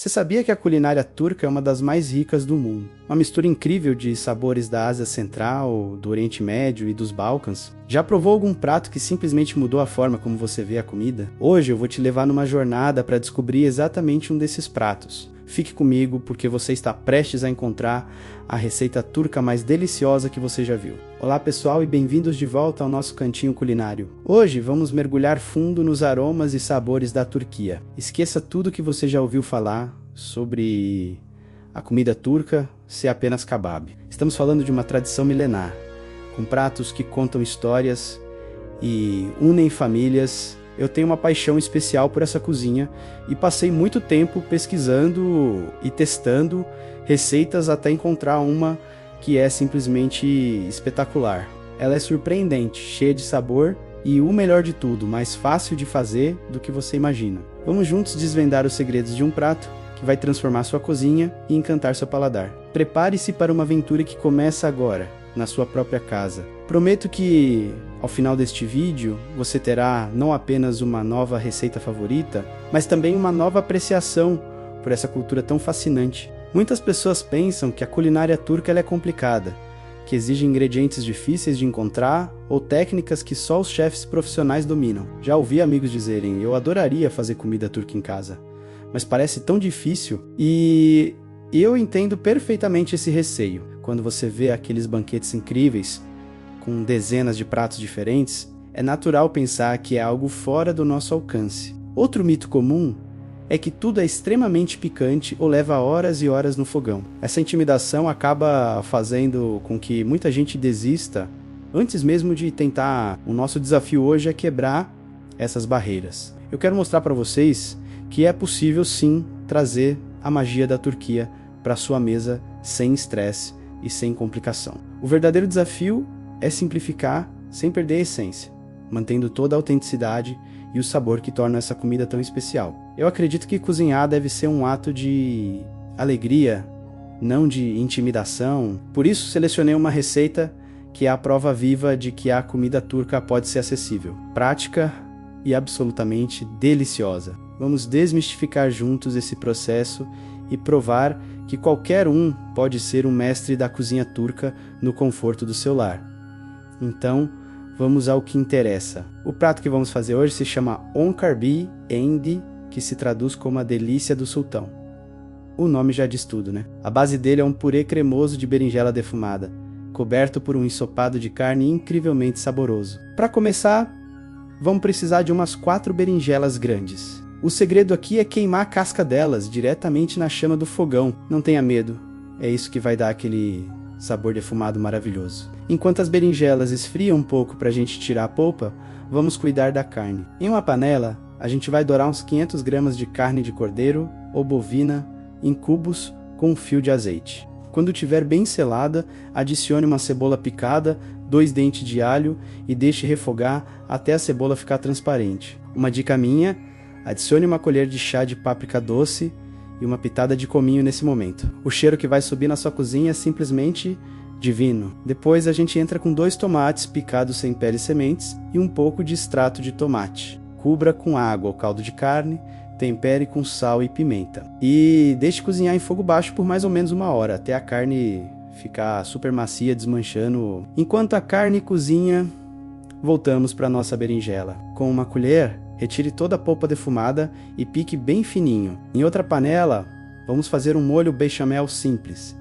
Você sabia que a culinária turca é uma das mais ricas do mundo? Uma mistura incrível de sabores da Ásia Central, do Oriente Médio e dos Balcãs. Já provou algum prato que simplesmente mudou a forma como você vê a comida? Hoje eu vou te levar numa jornada para descobrir exatamente um desses pratos. Fique comigo porque você está prestes a encontrar a receita turca mais deliciosa que você já viu. Olá pessoal e bem-vindos de volta ao nosso cantinho culinário. Hoje vamos mergulhar fundo nos aromas e sabores da Turquia. Esqueça tudo que você já ouviu falar sobre a comida turca ser apenas kebab. Estamos falando de uma tradição milenar, com pratos que contam histórias e unem famílias. Eu tenho uma paixão especial por essa cozinha e passei muito tempo pesquisando e testando receitas até encontrar uma que é simplesmente espetacular. Ela é surpreendente, cheia de sabor e, o melhor de tudo, mais fácil de fazer do que você imagina. Vamos juntos desvendar os segredos de um prato que vai transformar sua cozinha e encantar seu paladar. Prepare-se para uma aventura que começa agora, na sua própria casa. Prometo que, ao final deste vídeo, você terá não apenas uma nova receita favorita, mas também uma nova apreciação por essa cultura tão fascinante. Muitas pessoas pensam que a culinária turca ela é complicada, que exige ingredientes difíceis de encontrar ou técnicas que só os chefes profissionais dominam. Já ouvi amigos dizerem, eu adoraria fazer comida turca em casa, mas parece tão difícil. E eu entendo perfeitamente esse receio. Quando você vê aqueles banquetes incríveis, com dezenas de pratos diferentes, é natural pensar que é algo fora do nosso alcance. Outro mito comum é que tudo é extremamente picante ou leva horas e horas no fogão. Essa intimidação acaba fazendo com que muita gente desista antes mesmo de tentar. O nosso desafio hoje é quebrar essas barreiras. Eu quero mostrar para vocês que é possível sim trazer a magia da Turquia para sua mesa sem estresse e sem complicação. O verdadeiro desafio é simplificar sem perder a essência, mantendo toda a autenticidade e o sabor que torna essa comida tão especial. Eu acredito que cozinhar deve ser um ato de alegria, não de intimidação. Por isso selecionei uma receita que é a prova viva de que a comida turca pode ser acessível, prática e absolutamente deliciosa. Vamos desmistificar juntos esse processo e provar que qualquer um pode ser um mestre da cozinha turca no conforto do seu lar. Então, vamos ao que interessa. O prato que vamos fazer hoje se chama Onkarbi Endi, que se traduz como a delícia do sultão. O nome já diz tudo, né? A base dele é um purê cremoso de berinjela defumada, coberto por um ensopado de carne incrivelmente saboroso. Para começar, vamos precisar de umas 4 berinjelas grandes. O segredo aqui é queimar a casca delas diretamente na chama do fogão. Não tenha medo, é isso que vai dar aquele sabor defumado maravilhoso. Enquanto as berinjelas esfriam um pouco para a gente tirar a polpa, vamos cuidar da carne. Em uma panela, a gente vai dourar uns 500 gramas de carne de cordeiro ou bovina em cubos com um fio de azeite. Quando estiver bem selada, adicione uma cebola picada, 2 dentes de alho e deixe refogar até a cebola ficar transparente. Uma dica minha: adicione uma colher de chá de páprica doce e uma pitada de cominho nesse momento. O cheiro que vai subir na sua cozinha é simplesmente divino. Depois a gente entra com 2 tomates picados sem pele e sementes e um pouco de extrato de tomate. Cubra com água o caldo de carne, tempere com sal e pimenta. E deixe cozinhar em fogo baixo por mais ou menos 1 hora, até a carne ficar super macia, desmanchando. Enquanto a carne cozinha, voltamos para nossa berinjela. Com uma colher, retire toda a polpa defumada e pique bem fininho. Em outra panela, vamos fazer um molho bechamel simples.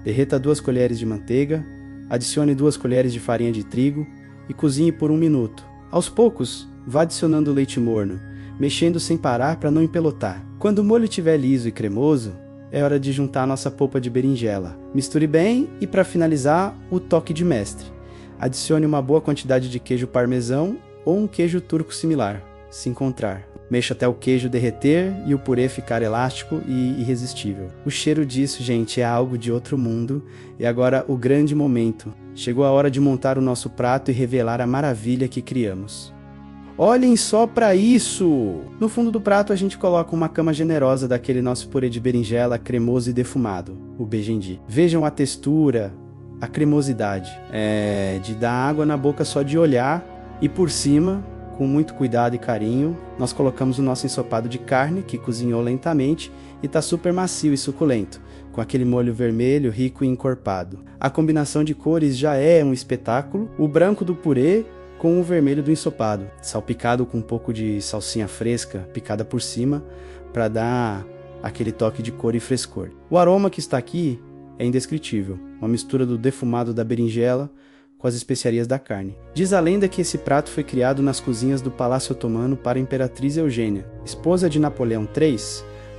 Derreta 2 colheres de manteiga, adicione 2 colheres de farinha de trigo e cozinhe por 1 minuto. Aos poucos, vá adicionando leite morno, mexendo sem parar para não empelotar. Quando o molho estiver liso e cremoso, é hora de juntar a nossa polpa de berinjela. Misture bem e, para finalizar, o toque de mestre. Adicione uma boa quantidade de queijo parmesão ou um queijo turco similar, se encontrar. Mexa até o queijo derreter e o purê ficar elástico e irresistível. O cheiro disso, gente, é algo de outro mundo. E agora o grande momento. Chegou a hora de montar o nosso prato e revelar a maravilha que criamos. Olhem só para isso! No fundo do prato a gente coloca uma cama generosa daquele nosso purê de berinjela cremoso e defumado, o bejendi. Vejam a textura, a cremosidade. É de dar água na boca só de olhar. E por cima, com muito cuidado e carinho, nós colocamos o nosso ensopado de carne, que cozinhou lentamente e está super macio e suculento, com aquele molho vermelho rico e encorpado. A combinação de cores já é um espetáculo, o branco do purê com o vermelho do ensopado, salpicado com um pouco de salsinha fresca picada por cima para dar aquele toque de cor e frescor. O aroma que está aqui é indescritível, uma mistura do defumado da berinjela com as especiarias da carne. Diz a lenda que esse prato foi criado nas cozinhas do Palácio Otomano para a Imperatriz Eugênia, esposa de Napoleão III,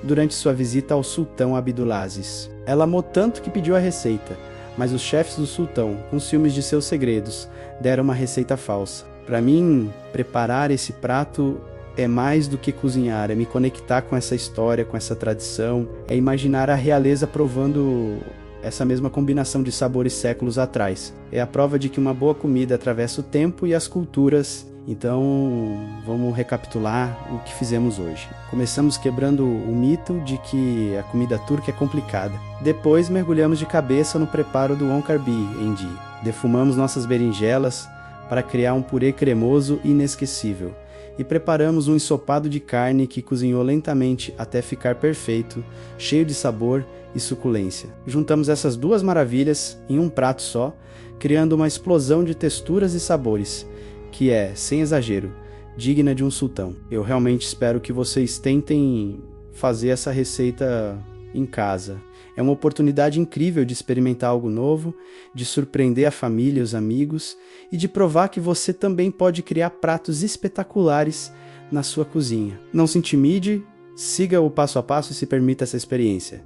durante sua visita ao sultão Abdulaziz. Ela amou tanto que pediu a receita, mas os chefes do sultão, com ciúmes de seus segredos, deram uma receita falsa. Para mim, preparar esse prato é mais do que cozinhar, é me conectar com essa história, com essa tradição, é imaginar a realeza provando essa mesma combinação de sabores séculos atrás. É a prova de que uma boa comida atravessa o tempo e as culturas. Então, vamos recapitular o que fizemos hoje. Começamos quebrando o mito de que a comida turca é complicada. Depois, mergulhamos de cabeça no preparo do oncarbi endi. Defumamos nossas berinjelas para criar um purê cremoso e inesquecível. E preparamos um ensopado de carne que cozinhou lentamente até ficar perfeito, cheio de sabor e suculência. Juntamos essas duas maravilhas em um prato só, criando uma explosão de texturas e sabores, que é, sem exagero, digna de um sultão. Eu realmente espero que vocês tentem fazer essa receita em casa. É uma oportunidade incrível de experimentar algo novo, de surpreender a família e os amigos e de provar que você também pode criar pratos espetaculares na sua cozinha. Não se intimide, siga o passo a passo e se permita essa experiência.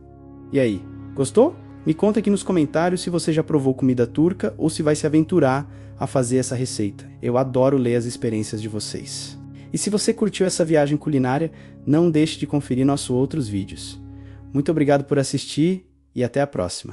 E aí, gostou? Me conta aqui nos comentários se você já provou comida turca ou se vai se aventurar a fazer essa receita. Eu adoro ler as experiências de vocês. E se você curtiu essa viagem culinária, não deixe de conferir nossos outros vídeos. Muito obrigado por assistir e até a próxima.